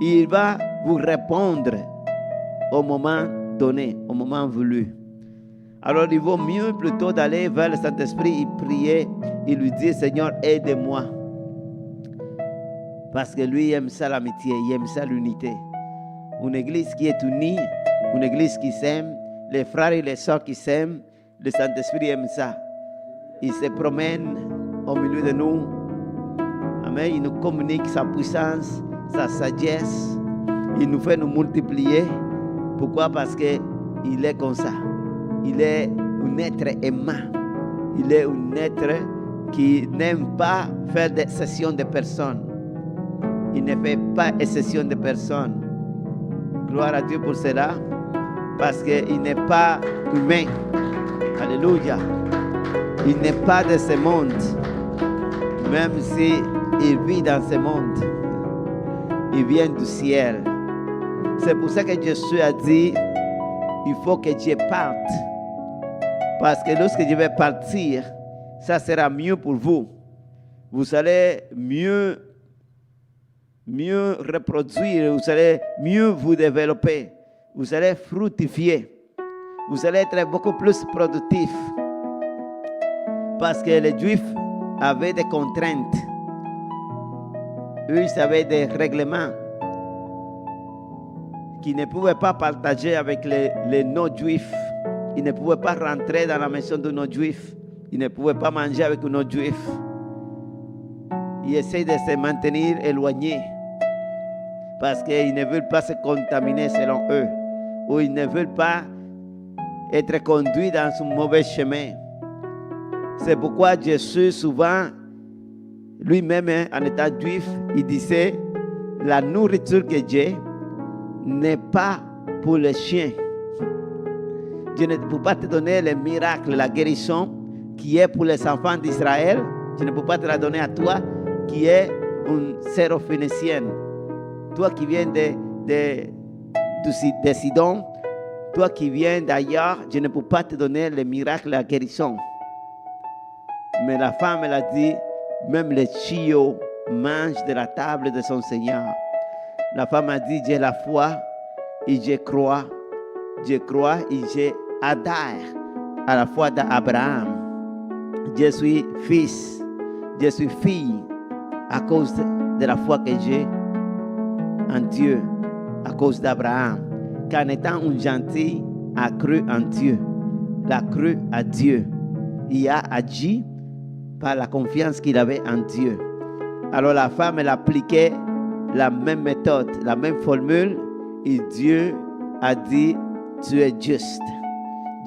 Il va vous répondre au moment donné, au moment voulu. Alors il vaut mieux plutôt d'aller vers le Saint-Esprit et prier et lui dire, Seigneur, aide-moi. Parce que lui aime ça l'amitié, il aime ça l'unité. Une église qui est unie, une église qui s'aime, les frères et les sœurs qui s'aiment, le Saint-Esprit aime ça. Il se promène au milieu de nous. Amen. Il nous communique sa puissance, sa sagesse. Il nous fait nous multiplier. Pourquoi? Parce qu'il est comme ça. Il est un être aimant. Il est un être qui n'aime pas faire exception de personne. Il ne fait pas exception de personne. Gloire à Dieu pour cela. Parce qu'il n'est pas humain. Alléluia. Il n'est pas de ce monde. Même s'il vit dans ce monde. Il vient du ciel. C'est pour ça que Jésus a dit, il faut que Dieu parte. Parce que lorsque je vais partir, ça sera mieux pour vous. Vous allez mieux reproduire, vous allez mieux vous développer. Vous allez fructifier. Vous allez être beaucoup plus productif. Parce que les Juifs avaient des contraintes. Eux, ils avaient des règlements qu'ils ne pouvaient pas partager avec les non-juifs. Ils ne pouvaient pas rentrer dans la maison de non-juifs. Ils ne pouvaient pas manger avec un non-juif. Ils essaient de se maintenir éloignés. Parce qu'ils ne veulent pas se contaminer selon eux. Ou ils ne veulent pas être conduits dans un mauvais chemin. C'est pourquoi Jésus, souvent, lui-même, en étant juif, il disait, la nourriture que j'ai n'est pas pour les chiens. Je ne peux pas te donner le miracle, la guérison qui est pour les enfants d'Israël. Je ne peux pas te la donner à toi qui est une sérophénicienne. Toi qui viens de Sidon, toi qui viens d'ailleurs, je ne peux pas te donner le miracle, la guérison. Mais la femme, elle a dit, même les chiots mangent de la table de son Seigneur. La femme a dit, j'ai la foi et je crois. Je crois et j'adhère à la foi d'Abraham. Je suis fils, je suis fille à cause de la foi que j'ai en Dieu à cause d'Abraham, qu'en étant un gentil, a cru en Dieu, l'a cru à Dieu. Il a agi par la confiance qu'il avait en Dieu. Alors la femme, elle appliquait la même méthode, la même formule, et Dieu a dit, tu es juste.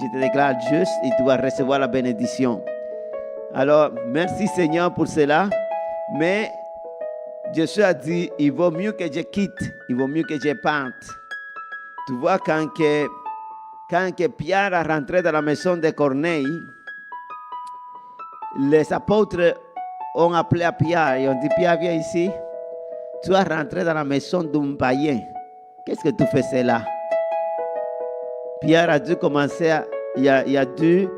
Je te déclare juste et tu vas recevoir la bénédiction. Alors, merci Seigneur pour cela, mais Jésus a dit, il vaut mieux que je quitte, il vaut mieux que je parte. Tu vois, quand Pierre a rentré dans la maison de Corneille, les apôtres ont appelé à Pierre et ont dit, Pierre, viens ici. Tu as rentré dans la maison d'un païen. Qu'est-ce que tu faisais là? Pierre a dû commencer, il a dû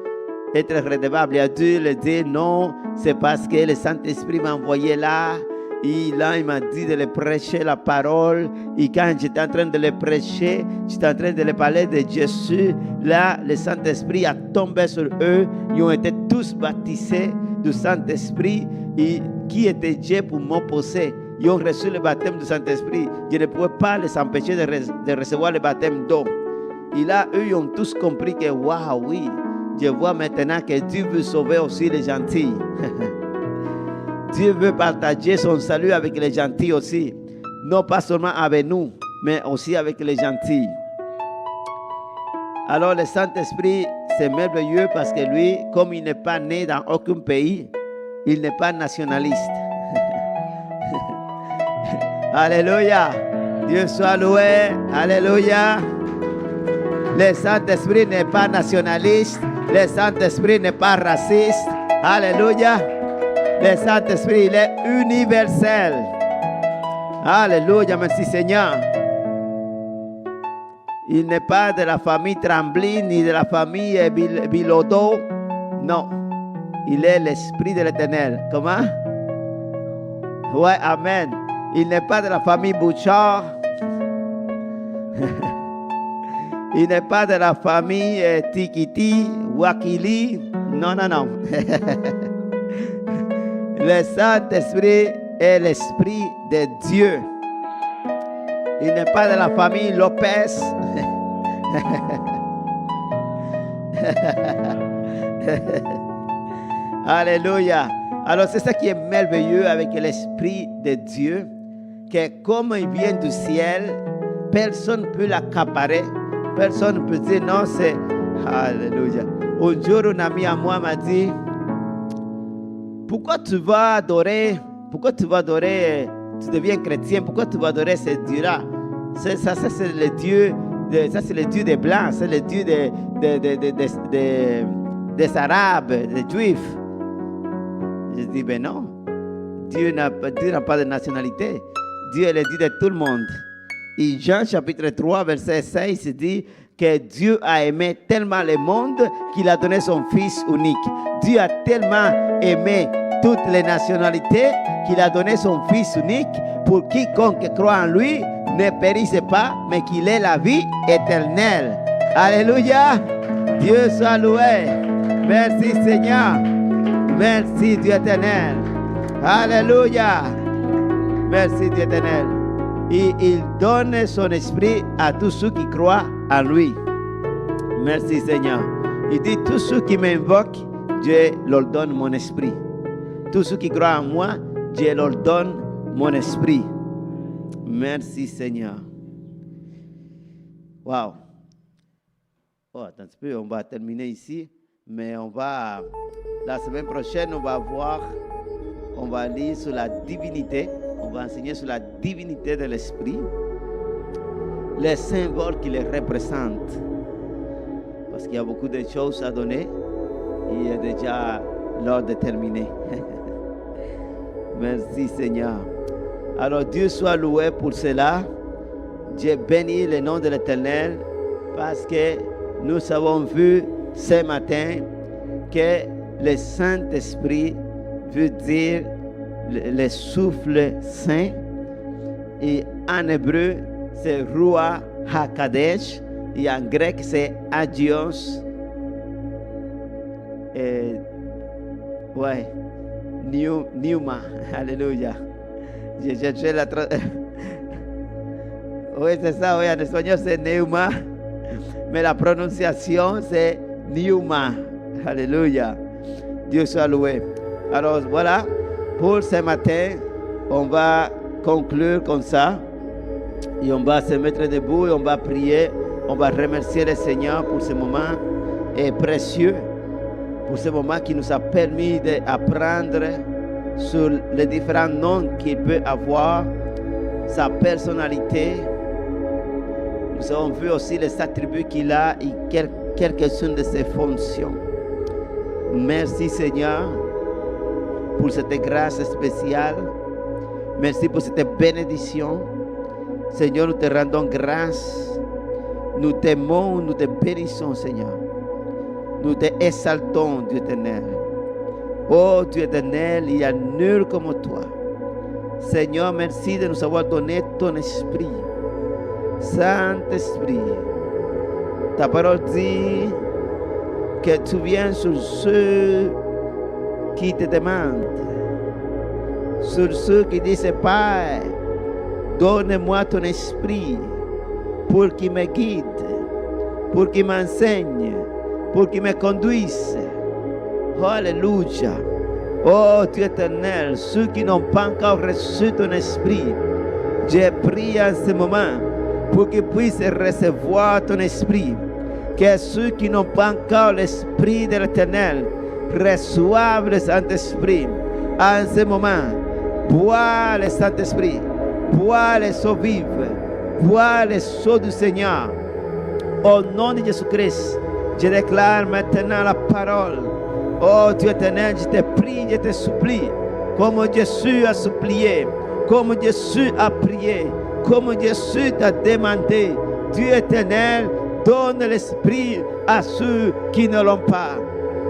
être redevable. Il a dû le dire, non, c'est parce que le Saint-Esprit m'a envoyé là. Et là, il m'a dit de le prêcher la parole. Et quand j'étais en train de le prêcher, j'étais en train de le parler de Jésus. Là, le Saint-Esprit a tombé sur eux. Ils ont été tous baptisés du Saint-Esprit. Et qui était Dieu pour m'opposer? Ils ont reçu le baptême du Saint-Esprit. Je ne pouvais pas les empêcher de recevoir le baptême d'eau. Et là, eux, ils ont tous compris que, waouh, oui, je vois maintenant que Dieu veut sauver aussi les gentils. Dieu veut partager son salut avec les gentils aussi. Non pas seulement avec nous, mais aussi avec les gentils. Alors le Saint-Esprit, c'est merveilleux parce que lui, comme il n'est pas né dans aucun pays, il n'est pas nationaliste. Alléluia. Dieu soit loué. Alléluia. Le Saint-Esprit n'est pas nationaliste. Le Saint-Esprit n'est pas raciste. Alléluia. Le Saint-Esprit, il est universel. Alléluia, merci Seigneur. Il n'est pas de la famille Tremblay, ni de la famille Bilodeau. Non, il est l'Esprit de l'Éternel. Comment? Ouais, amen. Il n'est pas de la famille Bouchard. Il n'est pas de la famille Tikiti, Wakili. Non, non, non. Le Saint-Esprit est l'Esprit de Dieu. Il n'est pas de la famille Lopez. Alléluia. Alors c'est ça qui est merveilleux avec l'Esprit de Dieu, que comme il vient du ciel, personne ne peut l'accaparer. Personne ne peut dire non, c'est... Alléluia. Un jour, un ami à moi m'a dit, pourquoi tu vas adorer, tu deviens chrétien, pourquoi tu vas adorer ce Dieu-là? Ça c'est le Dieu, ça c'est le Dieu des Blancs, c'est le Dieu des Arabes, des Juifs. Je dis, ben non, Dieu n'a pas de nationalité, Dieu est le Dieu de tout le monde. Et Jean chapitre 3, verset 6 dit que Dieu a aimé tellement le monde qu'il a donné son Fils unique. Dieu a tellement aimé toutes les nationalités qu'il a donné son Fils unique pour quiconque croit en lui ne périsse pas, mais qu'il ait la vie éternelle. Alléluia. Dieu soit loué. Merci Seigneur. Merci Dieu éternel. Alléluia. Merci Dieu éternel. Et il donne son esprit à tous ceux qui croient en lui. Merci Seigneur. Il dit, tous ceux qui m'invoquent, Dieu leur donne mon esprit. Tous ceux qui croient en moi, Dieu leur donne mon esprit. Merci Seigneur. Wow. Oh, attends un petit peu, on va terminer ici. Mais la semaine prochaine, on va lire sur la divinité. On va enseigner sur la divinité de l'esprit. Les symboles qui les représentent. Parce qu'il y a beaucoup de choses à donner. Il est déjà l'heure de terminer. Merci Seigneur. Alors Dieu soit loué pour cela. Dieu bénit le nom de l'Éternel parce que nous avons vu ce matin que le Saint-Esprit veut dire le souffle saint. Et en hébreu, c'est Ruach HaKadosh. Et en grec, c'est Agios. Ouais. Pneuma. Alléluia. J'ai cherché la Oui, c'est ça, oui, en espagnol c'est Neuma, mais la prononciation c'est Neuma. Alléluia. Dieu soit loué. Alors voilà, pour ce matin, on va conclure comme ça. Et on va se mettre debout et on va prier. On va remercier le Seigneur pour ce moment précieux, pour ce moment qui nous a permis d'apprendre sur les différents noms qu'il peut avoir, sa personnalité. Nous avons vu aussi les attributs qu'il a et quelques-unes de ses fonctions. Merci Seigneur pour cette grâce spéciale. Merci pour cette bénédiction. Seigneur, nous te rendons grâce. Nous t'aimons, nous te bénissons, Seigneur. Nous te exaltons, Dieu éternel. Oh Dieu éternel, il n'y a nul comme toi. Seigneur, merci de nous avoir donné ton esprit. Saint-Esprit, ta parole dit que tu viens sur ceux qui te demandent, sur ceux qui disent, Père, donne-moi ton esprit pour qu'il me guide, pour qu'il m'enseigne, pour qu'il me conduise. Oh, alléluia. Oh Dieu éternel, ceux qui n'ont pas encore reçu ton esprit, j'ai prié en ce moment pour qu'ils puissent recevoir ton esprit. Que ceux qui n'ont pas encore l'esprit de l'éternel reçoivent le Saint-Esprit. En ce moment, bois le Saint-Esprit, bois les eaux vives, bois les eaux du Seigneur. Au nom de Jésus-Christ, je déclare maintenant la parole. Oh Dieu éternel, je te prie, je te supplie, comme Jésus a supplié, comme Jésus a prié, comme Jésus t'a demandé. Dieu éternel, donne l'esprit à ceux qui ne l'ont pas.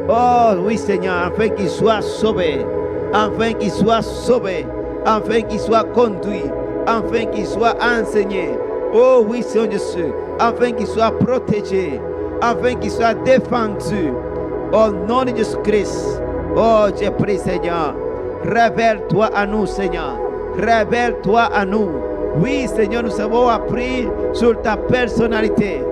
Oh oui Seigneur, afin qu'ils soient sauvés, afin qu'ils soient sauvés, afin qu'ils soient conduits, afin qu'ils soient enseignés. Oh oui Seigneur Jésus, afin qu'ils soient protégés, afin qu'ils soient défendus. Au nom de Jésus-Christ, oh je prie Seigneur, révèle-toi à nous Seigneur, révèle-toi à nous. Oui Seigneur, nous avons appris sur ta personnalité.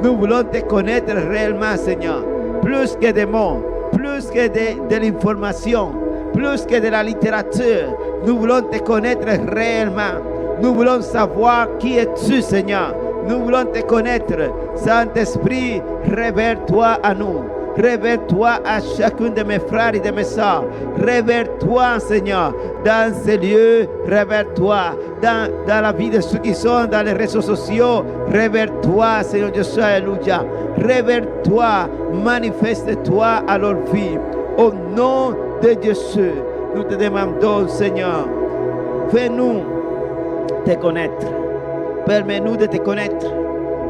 Nous voulons te connaître réellement Seigneur, plus que des mots, plus que de l'information, plus que de la littérature. Nous voulons te connaître réellement. Nous voulons savoir qui es-tu Seigneur. Nous voulons te connaître. Saint-Esprit, révèle-toi à nous. Révèle-toi à chacun de mes frères et de mes sœurs. Révèle-toi, Seigneur, dans ces lieux. Révèle-toi dans la vie de ceux qui sont dans les réseaux sociaux. Révèle-toi, Seigneur Jésus, alléluia. Révèle-toi, manifeste-toi à leur vie. Au nom de Jésus, nous te demandons, Seigneur, fais-nous te connaître. Permets-nous de te connaître.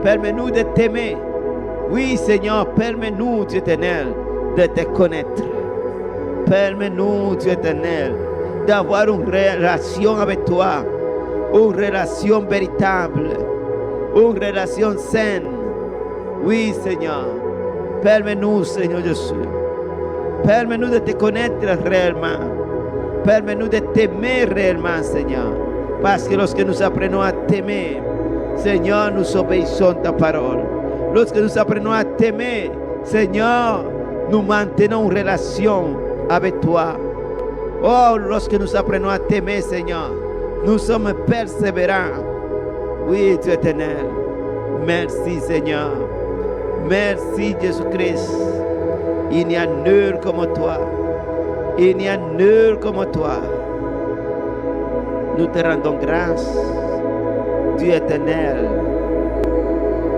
Permets-nous de t'aimer. Oui, Seigneur, permets-nous, Dieu éternel, de te connaître. Permets-nous, Dieu éternel, d'avoir une relation avec toi, une relation véritable, une relation saine. Oui, Seigneur, permets-nous, Seigneur Jésus. Permets-nous de te connaître réellement. Permets-nous de t'aimer réellement, Seigneur. Parce que lorsque nous apprenons à t'aimer, Seigneur, nous obéissons ta parole. Lorsque nous apprenons à t'aimer, Seigneur, nous maintenons une relation avec toi. Oh, lorsque nous apprenons à t'aimer, Seigneur, nous sommes persévérants. Oui, Dieu éternel. Merci, Seigneur. Merci, Jésus-Christ. Il n'y a nul comme toi. Il n'y a nul comme toi. Nous te rendons grâce, Dieu éternel.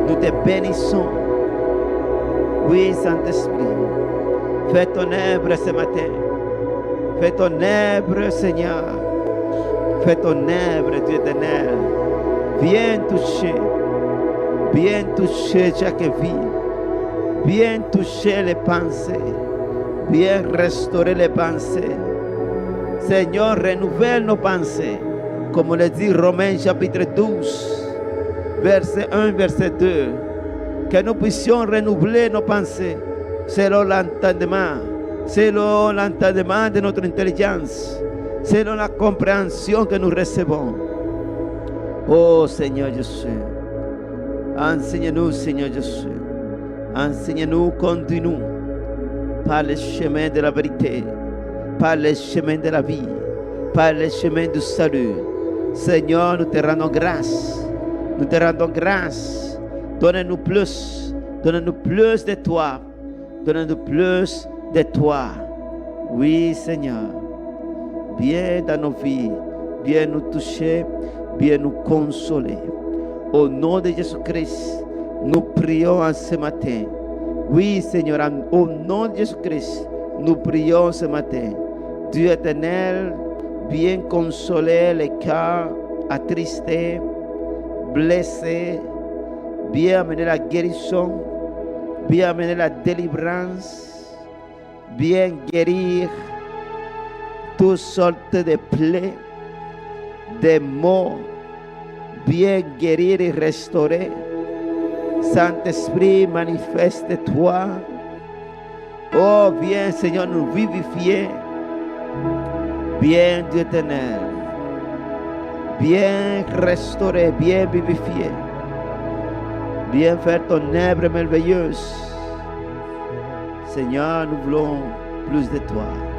Nous te bénissons. Oui, Saint-Esprit, fais ton œuvre ce matin. Fais ton œuvre, Seigneur. Fais ton œuvre, Dieu éternel. Viens toucher chaque vie. Viens toucher les pensées. Viens restaurer les pensées. Seigneur, renouvelle nos pensées. Comme le dit Romains chapitre 12. Verset 1, verset 2, que nous puissions renouveler nos pensées selon l'entendement de notre intelligence, selon la compréhension que nous recevons. Oh Seigneur Jésus, enseigne-nous, Seigneur Jésus. Enseigne-nous, conduis-nous par le chemin de la vérité, par le chemin de la vie, par le chemin du salut. Seigneur, nous te rendons grâce. Nous te rendons grâce. Donne-nous plus. Donne-nous plus de toi. Donne-nous plus de toi. Oui, Seigneur. Viens dans nos vies. Viens nous toucher. Viens nous consoler. Au nom de Jésus-Christ, nous prions en ce matin. Oui, Seigneur, au nom de Jésus-Christ, nous prions ce matin. Dieu éternel, viens consoler les cœurs attristés, blessés. Viens amener la guérison. Viens amener la délivrance. Viens guérir toutes sortes de plaies, des maux. Viens guérir et restaurer. Saint-Esprit, manifeste-toi. Oh, viens, Seigneur, nous vivifier. Viens, Dieu éternel. Viens restaurer, viens vivifier. Viens faire ton œuvre merveilleuse. Seigneur, nous voulons plus de toi.